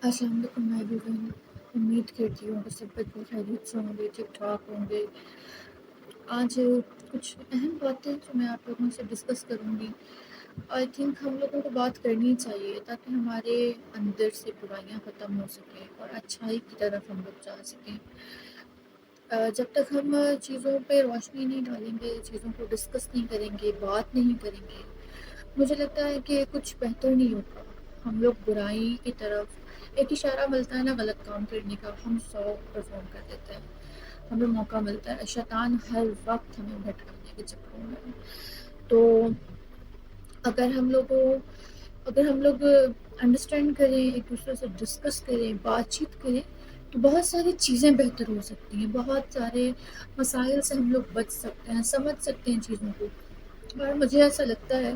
السلام علیکم every one, امید کرتی ہوں کہ سب بالکل خیریت سے ہوں گے، ٹھیک ٹھاک ہوں گے۔ آج کچھ اہم باتیں جو میں آپ لوگوں سے ڈسکس کروں گی، آئی تھنک ہم لوگوں کو بات کرنی چاہیے تاکہ ہمارے اندر سے برائیاں ختم ہو سکیں اور اچھائی کی طرف ہم لوگ جا سکیں۔ جب تک ہم چیزوں پہ روشنی نہیں ڈالیں گے، چیزوں کو ڈسکس نہیں کریں گے، بات نہیں کریں گے، مجھے لگتا ہے کہ کچھ بہتر نہیں ہوگا۔ ہم لوگ برائی کی طرف ایک اشارہ ملتا ہے نا غلط کام کرنے کا، ہم 100 پرفارم کر دیتے ہیں، ہمیں موقع ملتا ہے۔ شیطان ہر وقت ہمیں بھٹکانے کے چکروں میں ہے۔ تو اگر ہم لوگ انڈرسٹینڈ کریں، ایک دوسرے سے ڈسکس کریں، بات چیت کریں، تو بہت ساری چیزیں بہتر ہو سکتی ہیں، بہت سارے مسائل سے ہم لوگ بچ سکتے ہیں، سمجھ سکتے ہیں چیزوں کو۔ اور مجھے ایسا لگتا ہے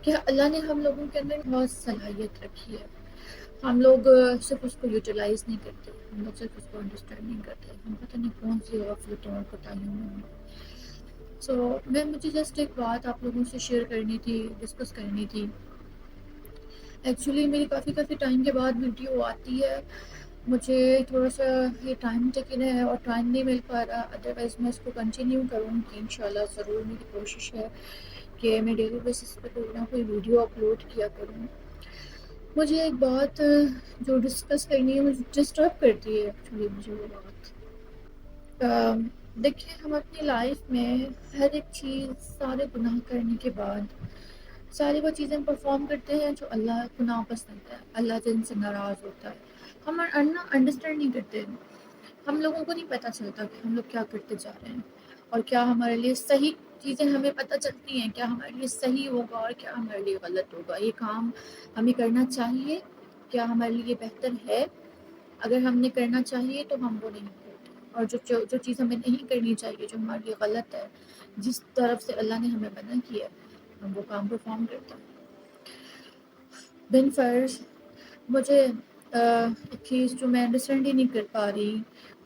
کہ اللہ نے ہم لوگوں کے اندر بہت صلاحیت رکھی ہے، ہم لوگ صرف اس کو یوٹیلائز نہیں کرتے، ہم لوگ صرف اس کو انڈرسٹینڈ نہیں کرتے، ہم پتہ نہیں کون سی غفلتوں اور کوتاہیوں میں ہوں۔ مجھے جسٹ ایک بات آپ لوگوں سے شیئر کرنی تھی، ڈسکس کرنی تھی۔ ایکچولی میری کافی ٹائم کے بعد ویڈیو آتی ہے، مجھے تھوڑا سا یہ ٹائم ٹیکن ہے اور ٹائم نہیں مل پا رہا، ادروائز میں اس کو کنٹینیو کروں گی انشاءاللہ، ضرور میری کوشش ہے کہ میں ڈیلی بیسس پہ کوئی نہ کوئی ویڈیو اپلوڈ کیا کروں۔ مجھے ایک بات جو ڈسکس کرنی ہے، مجھے ڈسٹرب کرتی ہے ایکچولی مجھے وہ بات۔ دیکھیے، ہم اپنی لائف میں ہر ایک چیز، سارے گناہ کرنے کے بعد ساری وہ چیزیں پرفارم کرتے ہیں جو اللہ کو ناپسند ہے، اللہ جن سے ناراض ہوتا ہے۔ ہم انڈرسٹینڈ نہیں کرتے، ہم لوگوں کو نہیں پتہ چلتا کہ ہم لوگ کیا کرتے جا رہے ہیں اور کیا ہمارے لیے صحیح چیزیں ہمیں پتہ چلتی ہیں، کیا ہمارے لیے صحیح ہوگا اور کیا ہمارے لیے غلط ہوگا، یہ کام ہمیں کرنا چاہیے، کیا ہمارے لیے بہتر ہے۔ اگر ہم نے کرنا چاہیے تو ہم وہ نہیں کرتے، اور جو چیز ہمیں نہیں کرنی چاہیے، جو ہمارے لیے غلط ہے، جس طرف سے اللہ نے ہمیں منع کیا ہے، ہم وہ کام پرفارم کرتے ہیں۔ بن فرض مجھے ایک چیز جو میں انڈرسٹینڈ ہی نہیں کر پا رہی،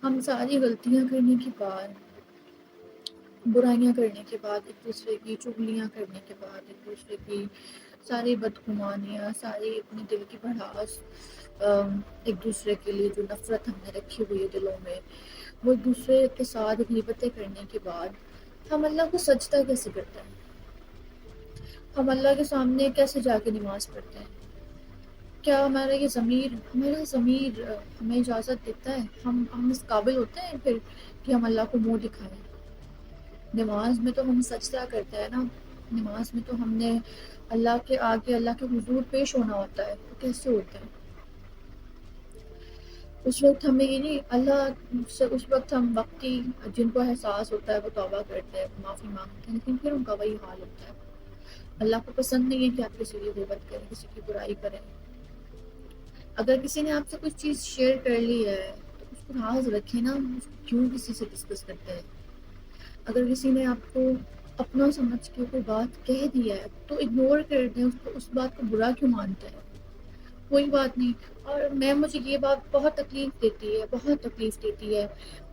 ہم ساری غلطیاں کرنے کے بعد، برائیاں کرنے کے بعد، ایک دوسرے کی چغلیاں کرنے کے بعد، ایک دوسرے کی ساری بدگمانیاں، ساری اپنے دل کی بھڑاس، ایک دوسرے کے لیے جو نفرت ہم نے رکھی ہوئی ہے دلوں میں، وہ ایک دوسرے کے ساتھ غیبتیں کرنے کے بعد ہم اللہ کو سجدہ کیسے کرتے ہیں؟ ہم اللہ کے سامنے کیسے جا کے نماز پڑھتے ہیں؟ کیا ہمارا ضمیر ہمیں اجازت دیتا ہے؟ ہم اس قابل ہوتے ہیں پھر کہ ہم اللہ کو منہ دکھائیں؟ نماز میں تو ہم سجدہ کرتے ہیں نا، نماز میں تو ہم نے اللہ کے آگے، اللہ کے حضور پیش ہونا ہوتا ہے، تو کیسے ہوتا ہے؟ اس وقت ہمیں یہ نہیں، اللہ سے اس وقت ہم وقتی جن کو احساس ہوتا ہے وہ توبہ کرتے ہیں، معافی مانگتے ہیں، لیکن پھر ان کا وہی حال ہوتا ہے۔ اللہ کو پسند نہیں ہے کہ آپ کسی کی غیبت کریں، کسی کی برائی کریں۔ اگر کسی نے آپ سے کچھ چیز شیئر کر لی ہے تو اس کو راز رکھے نا، اس کو کیوں کسی سے ڈسکس کرتے ہیں؟ اگر کسی نے آپ کو اپنا سمجھ کے کوئی بات کہہ دیا ہے تو اگنور کر دیں اس کو، اس بات کو برا کیوں مانتے ہیں؟ کوئی بات نہیں۔ اور مجھے یہ بات بہت تکلیف دیتی ہے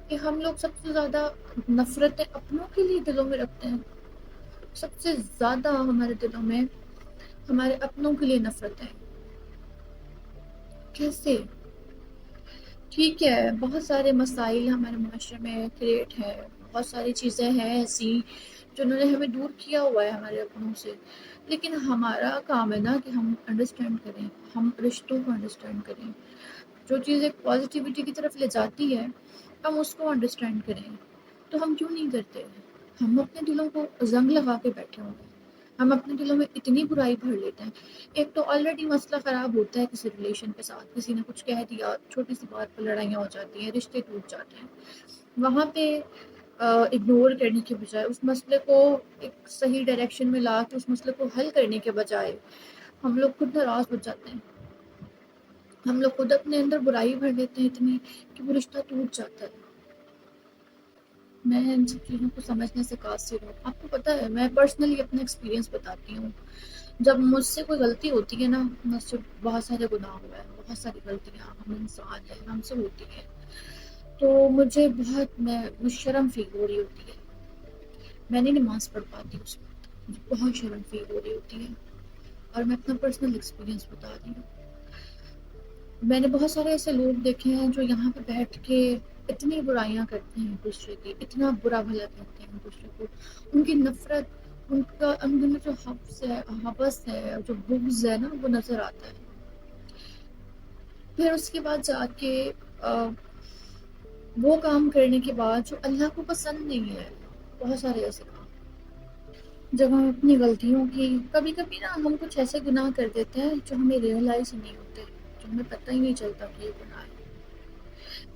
کہ ہم لوگ سب سے زیادہ نفرتیں اپنوں کے لیے دلوں میں رکھتے ہیں، سب سے زیادہ ہمارے دلوں میں ہمارے اپنوں کے لیے نفرتیں۔ کیسے؟ ٹھیک ہے، بہت سارے مسائل ہمارے معاشرے میں کریٹ ہے، بہت ساری چیزیں ہیں ایسی جنہوں نے ہمیں دور کیا ہوا ہے ہمارے اپنوں سے، لیکن ہمارا کام ہے نا کہ ہم انڈرسٹینڈ کریں، ہم رشتوں کو انڈرسٹینڈ کریں، جو چیز ایک پازیٹیوٹی کی طرف لے جاتی ہے ہم اس کو انڈرسٹینڈ کریں۔ تو ہم کیوں نہیں کرتے؟ ہم اپنے دلوں کو زنگ لگا کے بیٹھے ہوئے ہیں، ہم اپنے دلوں میں اتنی برائی بھر لیتے ہیں۔ ایک تو آلریڈی مسئلہ خراب ہوتا ہے کسی ریلیشن کے ساتھ، کسی نے کچھ کہہ دیا، چھوٹی سی بات پر لڑائیاں ہو جاتی ہیں، رشتے ٹوٹ جاتے ہیں۔ وہاں پہ اگنور کرنے کے بجائے، اس مسئلے کو ایک صحیح ڈائریکشن میں لا کے اس مسئلے کو حل کرنے کے بجائے ہم لوگ خود ناراض ہو جاتے ہیں، ہم لوگ خود اپنے اندر برائی بھر لیتے ہیں اتنی کہ وہ رشتہ ٹوٹ جاتا ہے۔ میں ان سب چیزوں کو سمجھنے سے قاصر ہوں۔ آپ کو پتہ ہے، میں پرسنلی اپنا ایکسپیرینس بتاتی ہوں۔ جب مجھ سے کوئی غلطی ہوتی ہے نا، مجھ سے بہت سارے گناہ ہوئے ہیں، بہت ساری غلطیاں، ہم انسان ہیں، ہم سے ہوتی ہیں، تو مجھے شرم فیل ہو رہی ہوتی ہے، میں نہیں نماز پڑھ پاتی اس وقت، مجھے بہت شرم فیل ہو رہی ہوتی ہے، اور میں اپنا پرسنل ایکسپیرینس بتا رہی ہوں۔ میں نے بہت سارے ایسے لوگ دیکھے ہیں جو یہاں پہ بیٹھ کے اتنی برائیاں کرتے ہیں ایک دوسرے کی، اتنا برا بھلا کہتے ہیں ایک دوسرے کو، ان کی نفرت، ان کا اندر میں جو حوث ہے، جو بغض ہے نا، وہ نظر آتا ہے۔ پھر اس کے بعد جا کے وہ کام کرنے کے بعد جو اللہ کو پسند نہیں ہے، بہت سارے ایسے کام، جب ہم اپنی غلطیوں کی، کبھی کبھی نا ہم کچھ ایسے گناہ کر دیتے ہیں جو ہمیں ریئلائز ہی نہیں ہوتے، جو ہمیں پتہ ہی نہیں چلتا کہ یہ گناہ ہے۔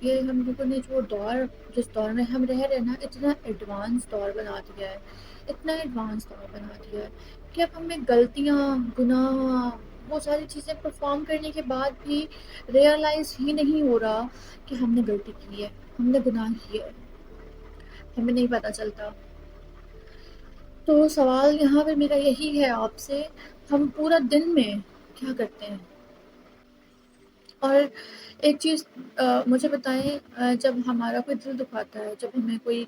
یہ ہم لوگوں نے جو دور، جس دور میں ہم رہ رہے ہیں نا، اتنا ایڈوانس دور بنا دیا ہے، اتنا ایڈوانس دور بنا دیا ہے کہ اب ہمیں غلطیاں، گناہ، وہ ساری چیزیں پرفارم کرنے کے بعد بھی ریئلائز ہی نہیں ہو رہا کہ ہم نے غلطی کی ہے، ہم نے گناہ کیا ہے، ہمیں نہیں پتہ چلتا۔ تو سوال یہاں پہ میرا یہی ہے آپ سے، ہم پورا دن میں کیا کرتے ہیں؟ اور ایک چیز مجھے بتائیں، جب ہمارا کوئی دل دکھاتا ہے، جب ہمیں کوئی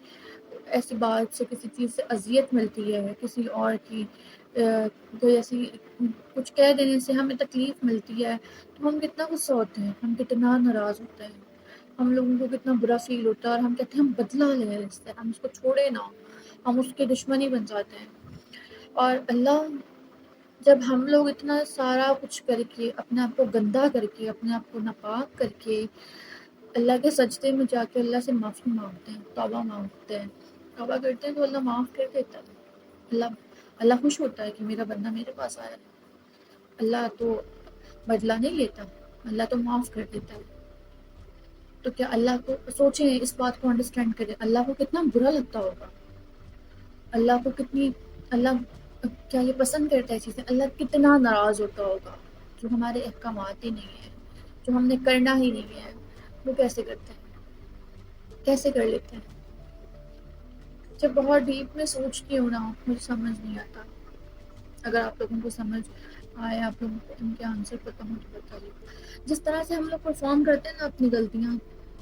ایسی بات سے، کسی چیز سے اذیت ملتی ہے، کسی اور کی کوئی ایسی کچھ کہہ دینے سے ہمیں تکلیف ملتی ہے، تو ہم کتنا غصہ ہوتے ہیں، ہم کتنا ناراض ہوتے ہیں، ہم لوگوں کو کتنا برا فیل ہوتا ہے، اور ہم کہتے ہیں ہم بدلہ لیں اس سے، ہم اس کو چھوڑے نہ، ہم اس کے دشمنی بن جاتے ہیں۔ اور اللہ، جب ہم لوگ اتنا سارا کچھ کر کے، اپنے آپ کو گندا کر کے، اپنے آپ کو ناپاک کر کے، اللہ کے سجدے میں جا کے اللہ سے معافی مانگتے ہیں، توبہ مانگتے ہیں، توبہ کرتے ہیں، تو اللہ معاف کر دیتا ہے۔ اللہ خوش ہوتا ہے کہ میرا بندہ میرے پاس آیا ہے۔ اللہ تو بدلہ نہیں لیتا، اللہ تو معاف کر دیتا ہے۔ تو کیا اللہ کو سوچیں، اس بات کو انڈرسٹینڈ کریں، اللہ کو کتنا برا لگتا ہوگا، اللہ کو کتنی، اللہ کیا یہ پسند کرتا ہے چیزیں، اللہ کتنا ناراض ہوتا ہوگا جو ہمارے احکامات ہی نہیں ہیں، جو ہم نے کرنا ہی نہیں ہے، وہ کیسے کرتے ہیں، کیسے کر لیتے ہیں؟ جب بہت ڈیپ میں سوچتی ہوں نا، مجھے سمجھ نہیں آتا۔ اگر آپ لوگوں کو سمجھ آئے، آپ لوگوں کو ان کے آنسر پتہ ہو تو بتائیے۔ جس طرح سے ہم لوگ پرفارم کرتے ہیں نا اپنی غلطیاں،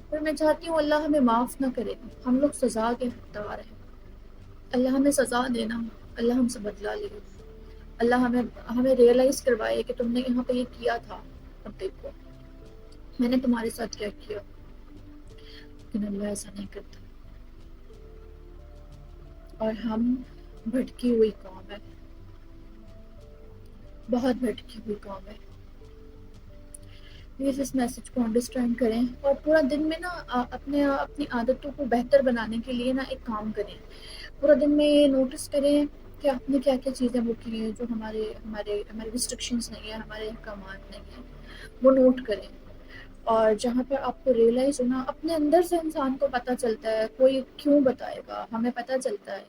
پر میں چاہتی ہوں اللہ ہمیں معاف نہ کرے، ہم لوگ سزا کے حقدار ہیں۔ اللہ ہمیں سزا دینا، اللہ ہم سے بدلہ لے، اللہ ہمیں ریئلائز کروائے کہ تم نے یہاں پہ یہ کیا تھا، اب دیکھو میں نے تمہارے ساتھ کیا کیا۔ لیکن اللہ ایسا نہیں کرتا، اور ہم بھٹکی ہوئی قوم ہے، بہت بھٹکی ہوئی قوم ہے۔ پلیز اس میسج کو انڈرسٹینڈ کریں، اور پورا دن میں نا اپنی عادتوں کو بہتر بنانے کے لیے نا ایک کام کریں، پورا دن میں یہ نوٹس کریں کہ آپ نے کیا کیا چیزیں وہ کی ہیں جو ہمارے ریسٹرکشنز نہیں ہیں، ہمارے احکامات نہیں ہیں، وہ نوٹ کریں۔ اور جہاں پر آپ کو ریئلائز ہونا، اپنے اندر سے انسان کو پتہ چلتا ہے، کوئی کیوں بتائے گا، ہمیں پتہ چلتا ہے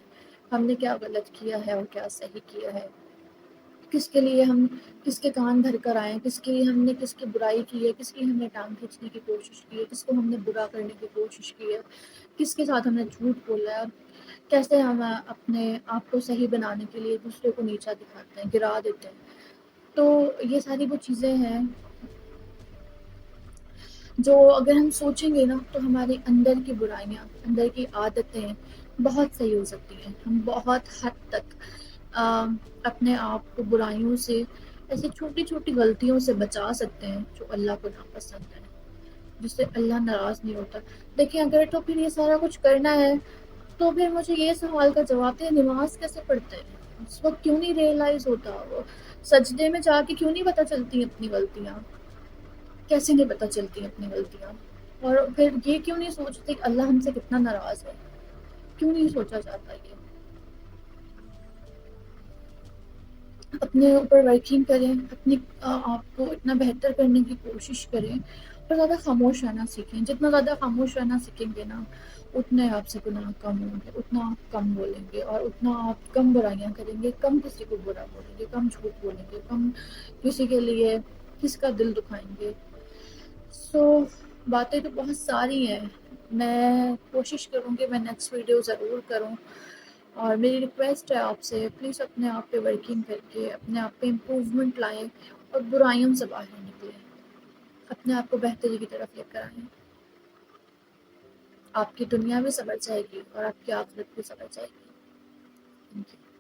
ہم نے کیا غلط کیا ہے اور کیا صحیح کیا ہے، کس کے لیے ہم کس کے کان بھر کر آئے، کس کے لیے ہم نے کس کی برائی کی ہے، کس کی ہم نے ٹانگ کھینچنے کی کوشش کی ہے، کس کو ہم نے برا کرنے کی کوشش کی ہے، کس کے ساتھ ہم نے جھوٹ بولا ہے، کیسے ہم اپنے آپ کو صحیح بنانے کے لیے دوسرے کو نیچا دکھاتے ہیں، گرا دیتے ہیں۔ تو یہ ساری وہ چیزیں ہیں جو اگر ہم سوچیں گے نا، تو ہمارے اندر کی برائیاں، اندر کی عادتیں بہت صحیح ہو سکتی ہیں، ہم بہت حد تک اپنے آپ کو برائیوں سے، ایسی چھوٹی چھوٹی غلطیوں سے بچا سکتے ہیں جو اللہ کو ناپسند ہے، جس سے اللہ ناراض نہیں ہوتا۔ دیکھیں، اگر تو پھر یہ سارا کچھ کرنا ہے، تو پھر مجھے یہ سوال کا جواب دیں، نماز کیسے پڑھتے ہیں؟ اس وقت کیوں نہیں ریئلائز ہوتا؟ وہ سجدے میں جا کے کیوں نہیں پتہ چلتی اپنی غلطیاں؟ کیسے نہیں پتہ چلتی اپنی غلطیاں؟ اور پھر یہ کیوں نہیں سوچتے کہ اللہ ہم سے کتنا ناراض ہے؟ کیوں نہیں سوچا جاتا یہ؟ اپنے اوپر ورکنگ کریں، اپنی آپ کو اتنا بہتر کرنے کی کوشش کریں، اور زیادہ خاموش رہنا سیکھیں۔ جتنا زیادہ خاموش رہنا سیکھیں گے نا، اتنے آپ سے گناہ کم ہوں گے، اتنا آپ کم بولیں گے، اور اتنا آپ کم برائیاں کریں گے، کم کسی کو برا بولیں گے، کم جھوٹ بولیں گے، کم کسی کے لیے کس کا دل دکھائیں گے۔ باتیں تو بہت ساری ہیں، میں کوشش کروں گی میں نیکسٹ ویڈیو ضرور کروں، اور میری ریکویسٹ ہے آپ سے، پلیز اپنے آپ پہ ورکنگ کر کے اپنے آپ پہ امپروومنٹ لائیں، اور برائیوں سے باہر نکلیں، اپنے آپ کو بہتری کی طرف لے کر آئیں۔ آپ کی دنیا بھی سنور جائے گی، اور آپ کی آخرت بھی سنور جائے گی۔ Thank you.